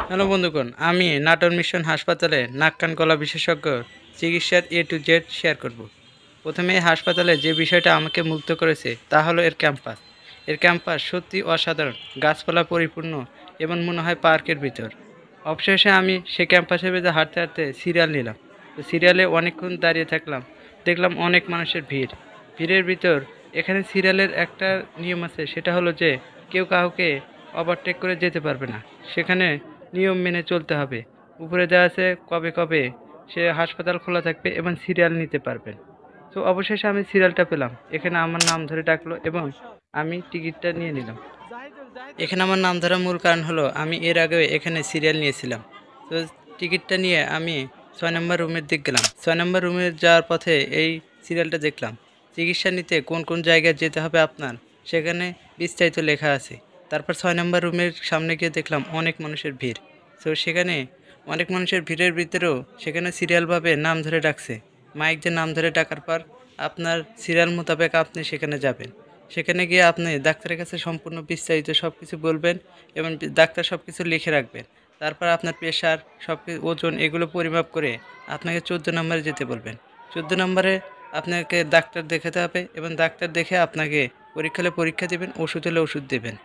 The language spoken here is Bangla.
হ্যালো বন্ধুগণ, আমি নাটোর মিশন হাসপাতালে নাক কান গলা বিশেষজ্ঞ চিকিৎসার A to Z শেয়ার করব। প্রথমে এই হাসপাতালে যে বিষয়টা আমাকে মুগ্ধ করেছে তা হলো এর ক্যাম্পাস। এর ক্যাম্পাস সত্যি অসাধারণ, গাছপালা পরিপূর্ণ এবং মনে হয় পার্কের ভিতর। অবশেষে আমি সে ক্যাম্পাসের ভিতরে হাঁটতে হাঁটতে সিরিয়াল নিলাম। তো সিরিয়ালে অনেকক্ষণ দাঁড়িয়ে থাকলাম, দেখলাম অনেক মানুষের ভিড়। ভিড়ের ভিতর এখানে সিরিয়ালের একটা নিয়ম আছে, সেটা হলো যে কেউ কাউকে ওভারটেক করে যেতে পারবে না। সেখানে নিয়ম মেনে চলতে হবে। উপরে দেওয়া আছে কবে কবে সে হাসপাতাল খোলা থাকবে এবং সিরিয়াল নিতে পারবেন। তো অবশেষে আমি সিরিয়ালটা পেলাম, এখানে আমার নাম ধরে ডাকলো এবং আমি টিকিটটা নিয়ে নিলাম। এখানে আমার নাম ধরার মূল কারণ হলো আমি এর আগেও এখানে সিরিয়াল নিয়েছিলাম। তো টিকিটটা নিয়ে আমি 6 নম্বর রুমের দিক গেলাম। 6 নম্বর রুমে যাওয়ার পথে এই সিরিয়ালটা দেখলাম। চিকিৎসা নিতে কোন কোন জায়গায় যেতে হবে আপনার, সেখানে বিস্তারিত লেখা আছে। তারপর 6 নম্বর রুমের সামনে গিয়ে দেখলাম অনেক মানুষের ভিড়। তো সেখানে অনেক মানুষের ভিড়ের ভিতরেও সেখানে সিরিয়ালভাবে নাম ধরে ডাকছে। মাইক দিয়ে নাম ধরে ডাকার পর আপনার সিরিয়াল মোতাবেক আপনি সেখানে যাবেন। সেখানে গিয়ে আপনি ডাক্তারের কাছে সম্পূর্ণ বিস্তারিত সব কিছু বলবেন এবং ডাক্তার সব কিছু লিখে রাখবেন। তারপর আপনার প্রেশার, সব কিছু ওজন এগুলো পরিমাপ করে আপনাকে 14 নম্বরে যেতে বলবেন। 14 নম্বরে আপনাকে ডাক্তার দেখাতে হবে এবং ডাক্তার দেখে আপনাকে পরীক্ষা হলে পরীক্ষা দেবেন, ওষুধ হলে ওষুধ দেবেন।